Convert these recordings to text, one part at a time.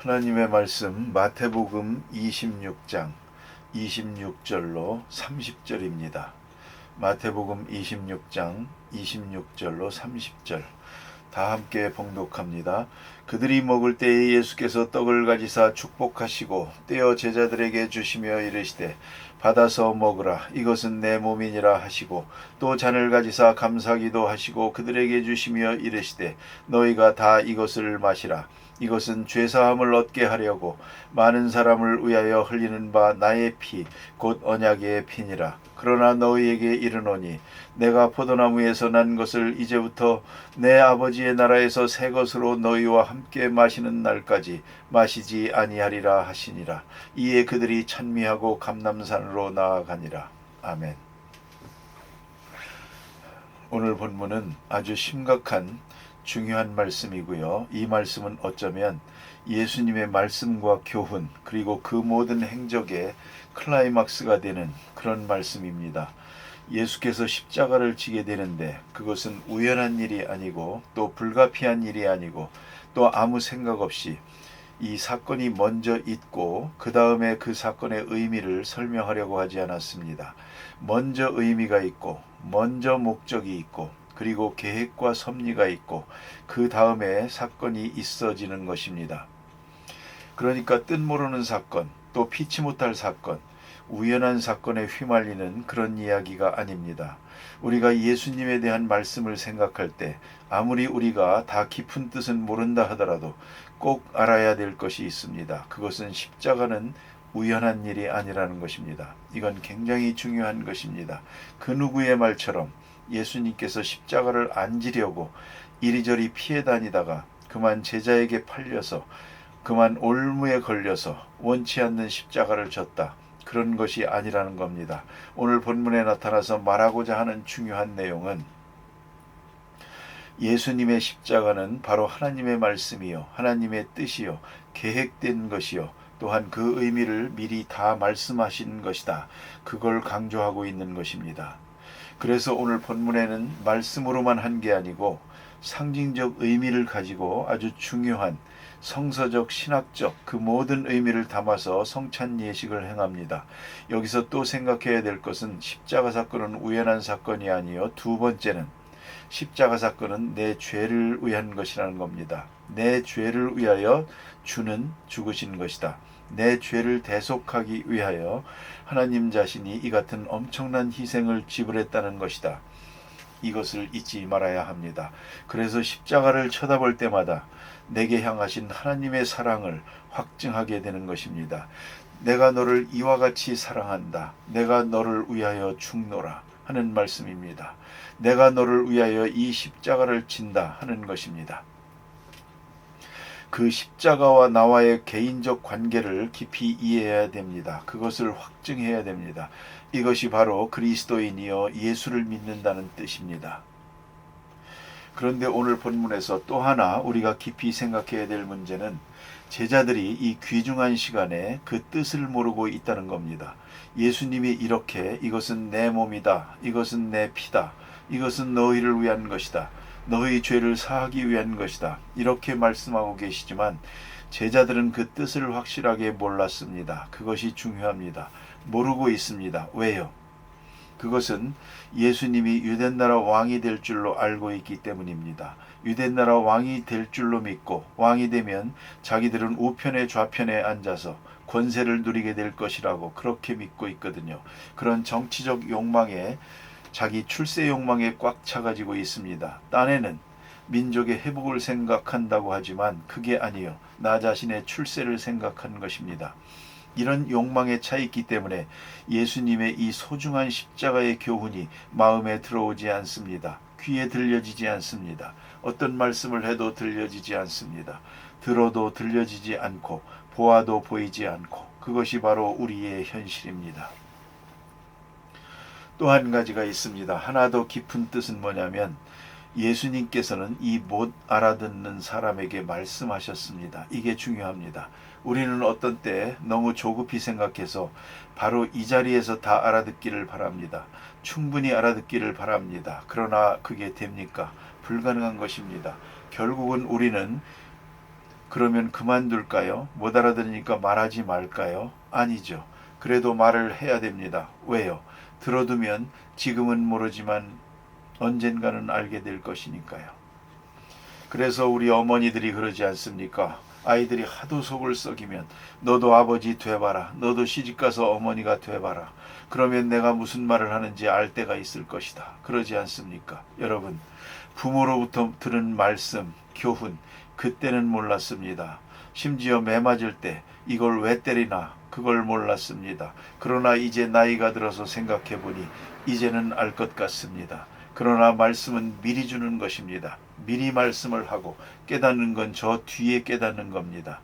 하나님의 말씀 마태복음 26장 26절로 30절입니다. 마태복음 26장 26절로 30절 다 함께 봉독합니다. 그들이 먹을 때에 예수께서 떡을 가지사 축복하시고 떼어 제자들에게 주시며 이르시되 받아서 먹으라 이것은 내 몸이니라 하시고 또 잔을 가지사 감사기도 하시고 그들에게 주시며 이르시되 너희가 다 이것을 마시라 이것은 죄사함을 얻게 하려고 많은 사람을 위하여 흘리는 바 나의 피 곧 언약의 피니라. 그러나 너희에게 이르노니 내가 포도나무에서 난 것을 이제부터 내 아버지의 나라에서 새 것으로 너희와 함께 마시는 날까지 마시지 아니하리라 하시니라. 이에 그들이 찬미하고 감람산으로 나아가니라. 아멘. 오늘 본문은 아주 심각한 중요한 말씀이고요. 이 말씀은 어쩌면 예수님의 말씀과 교훈 그리고 그 모든 행적의 클라이막스가 되는 그런 말씀입니다. 예수께서 십자가를 지게 되는데 그것은 우연한 일이 아니고 또 불가피한 일이 아니고 또 아무 생각 없이 이 사건이 먼저 있고 그 다음에 그 사건의 의미를 설명하려고 하지 않았습니다. 먼저 의미가 있고 먼저 목적이 있고 그리고 계획과 섭리가 있고 그 다음에 사건이 있어지는 것입니다. 그러니까 뜻모르는 사건, 또 피치 못할 사건, 우연한 사건에 휘말리는 그런 이야기가 아닙니다. 우리가 예수님에 대한 말씀을 생각할 때 아무리 우리가 다 깊은 뜻은 모른다 하더라도 꼭 알아야 될 것이 있습니다. 그것은 십자가는 우연한 일이 아니라는 것입니다. 이건 굉장히 중요한 것입니다. 그 누구의 말처럼 예수님께서 십자가를 안 지려고 이리저리 피해 다니다가 그만 제자에게 팔려서 그만 올무에 걸려서 원치 않는 십자가를 졌다. 그런 것이 아니라는 겁니다. 오늘 본문에 나타나서 말하고자 하는 중요한 내용은 예수님의 십자가는 바로 하나님의 말씀이요 하나님의 뜻이요 계획된 것이요 또한 그 의미를 미리 다 말씀하신 것이다. 그걸 강조하고 있는 것입니다. 그래서 오늘 본문에는 말씀으로만 한 게 아니고 상징적 의미를 가지고 아주 중요한 성서적, 신학적 그 모든 의미를 담아서 성찬 예식을 행합니다. 여기서 또 생각해야 될 것은 십자가 사건은 우연한 사건이 아니요 두 번째는 십자가 사건은 내 죄를 위한 것이라는 겁니다. 내 죄를 위하여 주는 죽으신 것이다. 내 죄를 대속하기 위하여 하나님 자신이 이 같은 엄청난 희생을 지불했다는 것이다. 이것을 잊지 말아야 합니다. 그래서 십자가를 쳐다볼 때마다 내게 향하신 하나님의 사랑을 확증하게 되는 것입니다. 내가 너를 이와 같이 사랑한다. 내가 너를 위하여 죽노라 하는 말씀입니다. 내가 너를 위하여 이 십자가를 진다 하는 것입니다. 그 십자가와 나와의 개인적 관계를 깊이 이해해야 됩니다. 그것을 확증해야 됩니다. 이것이 바로 그리스도인이여 예수를 믿는다는 뜻입니다. 그런데 오늘 본문에서 또 하나 우리가 깊이 생각해야 될 문제는 제자들이 이 귀중한 시간에 그 뜻을 모르고 있다는 겁니다. 예수님이 이렇게 이것은 내 몸이다. 이것은 내 피다. 이것은 너희를 위한 것이다. 너희 죄를 사하기 위한 것이다. 이렇게 말씀하고 계시지만 제자들은 그 뜻을 확실하게 몰랐습니다. 그것이 중요합니다. 모르고 있습니다. 왜요? 그것은 예수님이 유대나라 왕이 될 줄로 알고 있기 때문입니다. 유대나라 왕이 될 줄로 믿고 왕이 되면 자기들은 우편에 좌편에 앉아서 권세를 누리게 될 것이라고 그렇게 믿고 있거든요. 그런 정치적 욕망에 자기 출세 욕망에 꽉 차가지고 있습니다. 딴에는 민족의 회복을 생각한다고 하지만 그게 아니요. 나 자신의 출세를 생각한 것입니다. 이런 욕망에 차 있기 때문에 예수님의 이 소중한 십자가의 교훈이 마음에 들어오지 않습니다. 귀에 들려지지 않습니다. 어떤 말씀을 해도 들려지지 않습니다. 들어도 들려지지 않고 보아도 보이지 않고 그것이 바로 우리의 현실입니다. 또 한 가지가 있습니다. 하나 더 깊은 뜻은 뭐냐면 예수님께서는 이 못 알아듣는 사람에게 말씀하셨습니다. 이게 중요합니다. 우리는 어떤 때 너무 조급히 생각해서 바로 이 자리에서 다 알아듣기를 바랍니다. 충분히 알아듣기를 바랍니다. 그러나 그게 됩니까? 불가능한 것입니다. 결국은 우리는 그러면 그만둘까요? 못 알아들으니까 말하지 말까요? 아니죠. 그래도 말을 해야 됩니다. 왜요? 들어두면 지금은 모르지만 언젠가는 알게 될 것이니까요. 그래서 우리 어머니들이 그러지 않습니까? 아이들이 하도 속을 썩이면 너도 아버지 돼봐라. 너도 시집가서 어머니가 돼봐라. 그러면 내가 무슨 말을 하는지 알 때가 있을 것이다. 그러지 않습니까? 여러분, 부모로부터 들은 말씀, 교훈, 그때는 몰랐습니다. 심지어 매 맞을 때 이걸 왜 때리나 그걸 몰랐습니다. 그러나 이제 나이가 들어서 생각해보니 이제는 알 것 같습니다. 그러나 말씀은 미리 주는 것입니다. 미리 말씀을 하고 깨닫는 건 저 뒤에 깨닫는 겁니다.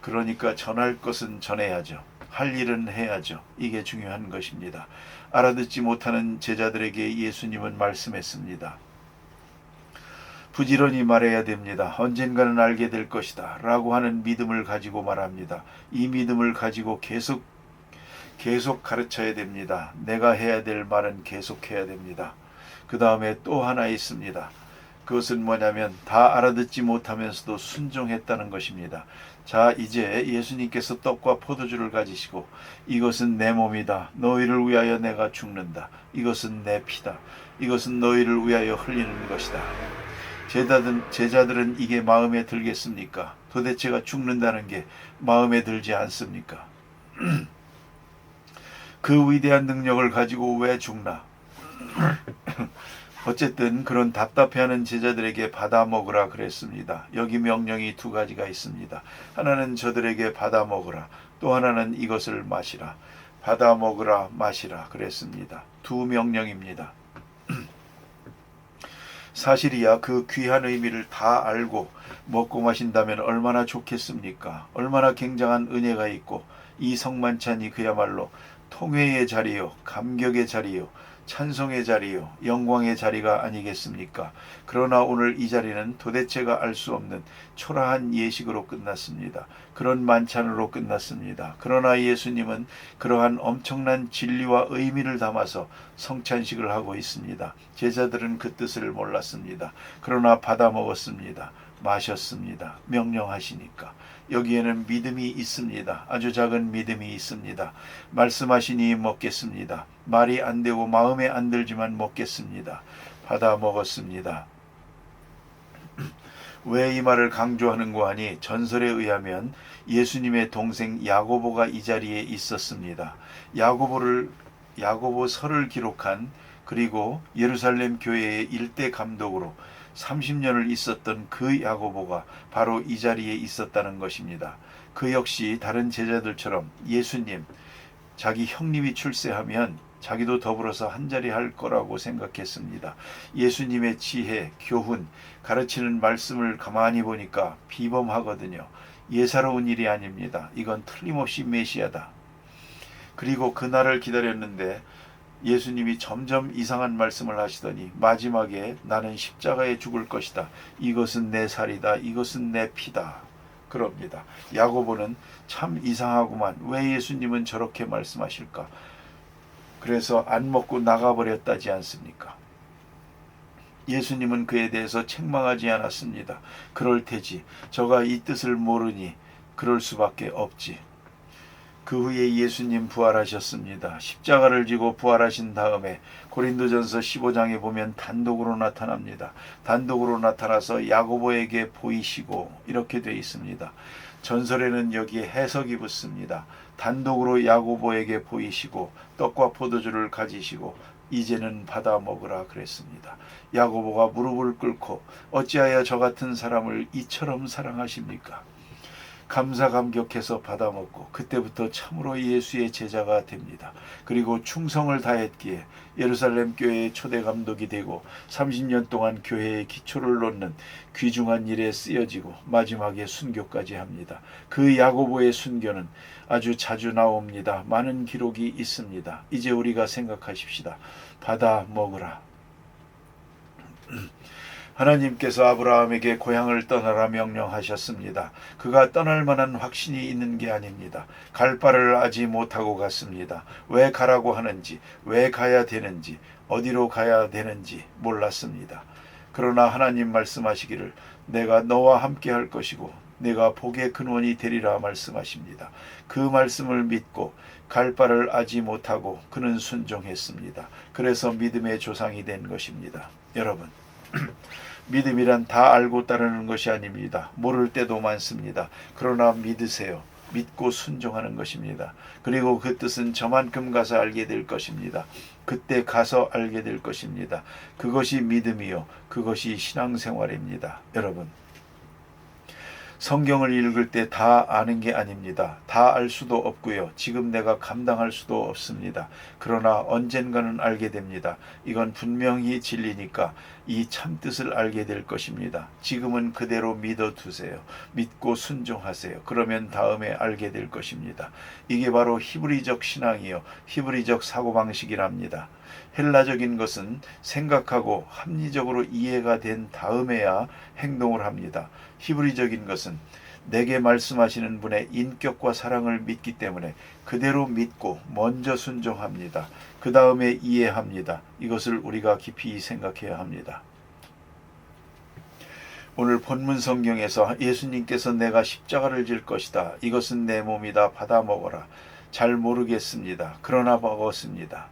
그러니까 전할 것은 전해야죠. 할 일은 해야죠. 이게 중요한 것입니다. 알아듣지 못하는 제자들에게 예수님은 말씀했습니다. 부지런히 말해야 됩니다. 언젠가는 알게 될 것이다. 라고 하는 믿음을 가지고 말합니다. 이 믿음을 가지고 계속 가르쳐야 됩니다. 내가 해야 될 말은 계속해야 됩니다. 그 다음에 또 하나 있습니다. 그것은 뭐냐면 다 알아듣지 못하면서도 순종했다는 것입니다. 자, 이제 예수님께서 떡과 포도주를 가지시고 이것은 내 몸이다. 너희를 위하여 내가 죽는다. 이것은 내 피다. 이것은 너희를 위하여 흘리는 것이다. 제자들은 이게 마음에 들겠습니까? 도대체가 죽는다는 게 마음에 들지 않습니까? 그 위대한 능력을 가지고 왜 죽나? 어쨌든 그런 답답해하는 제자들에게 받아 먹으라 그랬습니다. 여기 명령이 두 가지가 있습니다. 하나는 저들에게 받아 먹으라. 또 하나는 이것을 마시라. 받아 먹으라, 마시라 그랬습니다. 두 명령입니다. 사실이야 그 귀한 의미를 다 알고 먹고 마신다면 얼마나 좋겠습니까? 얼마나 굉장한 은혜가 있고 이 성만찬이 그야말로 통회의 자리요, 감격의 자리요, 찬송의 자리요, 영광의 자리가 아니겠습니까? 그러나 오늘 이 자리는 도대체가 알 수 없는 초라한 예식으로 끝났습니다. 그런 만찬으로 끝났습니다. 그러나 예수님은 그러한 엄청난 진리와 의미를 담아서 성찬식을 하고 있습니다. 제자들은 그 뜻을 몰랐습니다. 그러나 받아 먹었습니다. 마셨습니다. 명령하시니까. 여기에는 믿음이 있습니다. 아주 작은 믿음이 있습니다. 말씀하시니 먹겠습니다. 말이 안 되고 마음에 안 들지만 먹겠습니다. 받아 먹었습니다. 왜 이 말을 강조하는고 하니 전설에 의하면 예수님의 동생 야고보가 이 자리에 있었습니다. 야고보서를 기록한 그리고 예루살렘 교회의 일대 감독으로 30년을 있었던 그 야고보가 바로 이 자리에 있었다는 것입니다. 그 역시 다른 제자들처럼 예수님, 자기 형님이 출세하면 자기도 더불어서 한자리 할 거라고 생각했습니다. 예수님의 지혜, 교훈, 가르치는 말씀을 가만히 보니까 비범하거든요. 예사로운 일이 아닙니다. 이건 틀림없이 메시아다. 그리고 그날을 기다렸는데 예수님이 점점 이상한 말씀을 하시더니 마지막에 나는 십자가에 죽을 것이다. 이것은 내 살이다. 이것은 내 피다. 그럽니다. 야고보는 참 이상하구만. 왜 예수님은 저렇게 말씀하실까? 그래서 안 먹고 나가버렸다지 않습니까? 예수님은 그에 대해서 책망하지 않았습니다. 그럴 테지. 저가 이 뜻을 모르니 그럴 수밖에 없지. 그 후에 예수님 부활하셨습니다. 십자가를 지고 부활하신 다음에 고린도전서 15장에 보면 단독으로 나타납니다. 단독으로 나타나서 야고보에게 보이시고 이렇게 되어 있습니다. 전설에는 여기에 해석이 붙습니다. 단독으로 야고보에게 보이시고 떡과 포도주를 가지시고 이제는 받아 먹으라 그랬습니다. 야고보가 무릎을 꿇고 어찌하여 저 같은 사람을 이처럼 사랑하십니까? 감사 감격해서 받아먹고 그때부터 참으로 예수의 제자가 됩니다. 그리고 충성을 다했기에 예루살렘 교회의 초대 감독이 되고 30년 동안 교회의 기초를 놓는 귀중한 일에 쓰여지고 마지막에 순교까지 합니다. 그 야고보의 순교는 아주 자주 나옵니다. 많은 기록이 있습니다. 이제 우리가 생각하십시다. 받아 먹으라. 하나님께서 아브라함에게 고향을 떠나라 명령하셨습니다. 그가 떠날 만한 확신이 있는 게 아닙니다. 갈 바를 알지 못하고 갔습니다. 왜 가라고 하는지, 왜 가야 되는지, 어디로 가야 되는지 몰랐습니다. 그러나 하나님 말씀하시기를 내가 너와 함께 할 것이고 내가 복의 근원이 되리라 말씀하십니다. 그 말씀을 믿고 갈 바를 알지 못하고 그는 순종했습니다. 그래서 믿음의 조상이 된 것입니다. 여러분, 믿음이란 다 알고 따르는 것이 아닙니다. 모를 때도 많습니다. 그러나 믿으세요. 믿고 순종하는 것입니다. 그리고 그 뜻은 저만큼 가서 알게 될 것입니다. 그때 가서 알게 될 것입니다. 그것이 믿음이요, 그것이 신앙생활입니다. 여러분, 성경을 읽을 때 다 아는 게 아닙니다. 다 알 수도 없고요. 지금 내가 감당할 수도 없습니다. 그러나 언젠가는 알게 됩니다. 이건 분명히 진리니까 이 참뜻을 알게 될 것입니다. 지금은 그대로 믿어두세요. 믿고 순종하세요. 그러면 다음에 알게 될 것입니다. 이게 바로 히브리적 신앙이요, 히브리적 사고방식이랍니다. 헬라적인 것은 생각하고 합리적으로 이해가 된 다음에야 행동을 합니다. 히브리적인 것은 내게 말씀하시는 분의 인격과 사랑을 믿기 때문에 그대로 믿고 먼저 순종합니다. 그 다음에 이해합니다. 이것을 우리가 깊이 생각해야 합니다. 오늘 본문 성경에서 예수님께서 내가 십자가를 질 것이다, 이것은 내 몸이다, 받아 먹어라. 잘 모르겠습니다. 그러나 먹었습니다.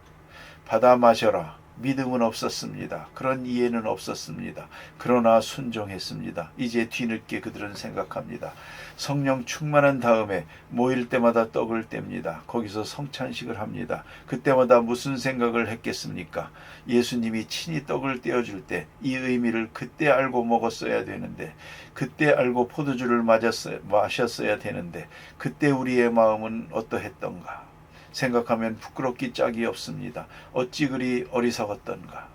받아 마셔라. 믿음은 없었습니다. 그런 이해는 없었습니다. 그러나 순종했습니다. 이제 뒤늦게 그들은 생각합니다. 성령 충만한 다음에 모일 때마다 떡을 뗍니다. 거기서 성찬식을 합니다. 그때마다 무슨 생각을 했겠습니까? 예수님이 친히 떡을 떼어줄 때 이 의미를 그때 알고 먹었어야 되는데, 그때 알고 포도주를 마셨어야 되는데, 그때 우리의 마음은 어떠했던가? 생각하면 부끄럽기 짝이 없습니다. 어찌 그리 어리석었던가.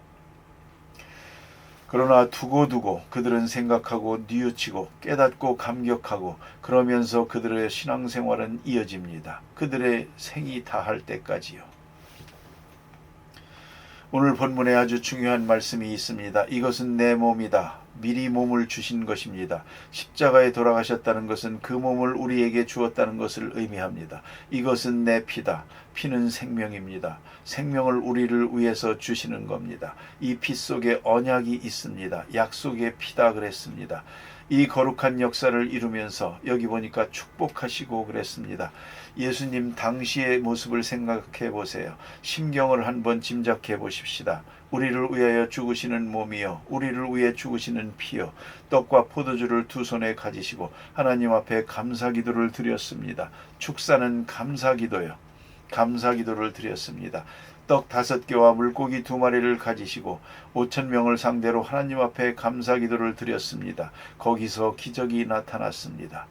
그러나 두고두고 그들은 생각하고 뉘우치고 깨닫고 감격하고 그러면서 그들의 신앙생활은 이어집니다. 그들의 생이 다할 때까지요. 오늘 본문에 아주 중요한 말씀이 있습니다. 이것은 내 몸이다. 미리 몸을 주신 것입니다. 십자가에 돌아가셨다는 것은 그 몸을 우리에게 주었다는 것을 의미합니다. 이것은 내 피다. 피는 생명입니다. 생명을 우리를 위해서 주시는 겁니다. 이 피 속에 언약이 있습니다. 약속의 피다 그랬습니다. 이 거룩한 역사를 이루면서 여기 보니까 축복하시고 그랬습니다. 예수님 당시의 모습을 생각해 보세요. 심경을 한번 짐작해 보십시다. 우리를 위하여 죽으시는 몸이요, 우리를 위해 죽으시는 피요, 떡과 포도주를 두 손에 가지시고 하나님 앞에 감사기도를 드렸습니다. 축사는 감사기도요. 감사기도를 드렸습니다. 떡 5개와 물고기 2마리를 가지시고 5,000명을 상대로 하나님 앞에 감사기도를 드렸습니다. 거기서 기적이 나타났습니다.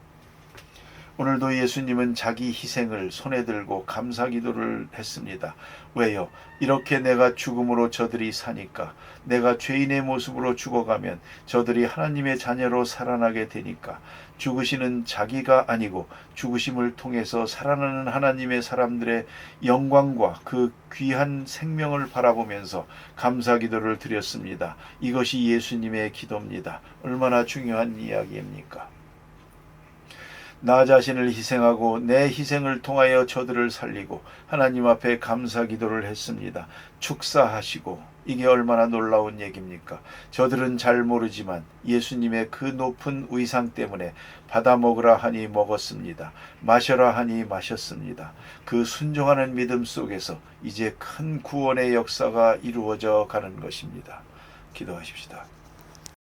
오늘도 예수님은 자기 희생을 손에 들고 감사기도를 했습니다. 왜요? 이렇게 내가 죽음으로 저들이 사니까, 내가 죄인의 모습으로 죽어가면 저들이 하나님의 자녀로 살아나게 되니까, 죽으시는 자기가 아니고 죽으심을 통해서 살아나는 하나님의 사람들의 영광과 그 귀한 생명을 바라보면서 감사기도를 드렸습니다. 이것이 예수님의 기도입니다. 얼마나 중요한 이야기입니까? 나 자신을 희생하고 내 희생을 통하여 저들을 살리고 하나님 앞에 감사기도를 했습니다. 축사하시고, 이게 얼마나 놀라운 얘기입니까? 저들은 잘 모르지만 예수님의 그 높은 위상 때문에 받아 먹으라 하니 먹었습니다. 마셔라 하니 마셨습니다. 그 순종하는 믿음 속에서 이제 큰 구원의 역사가 이루어져 가는 것입니다. 기도하십시다.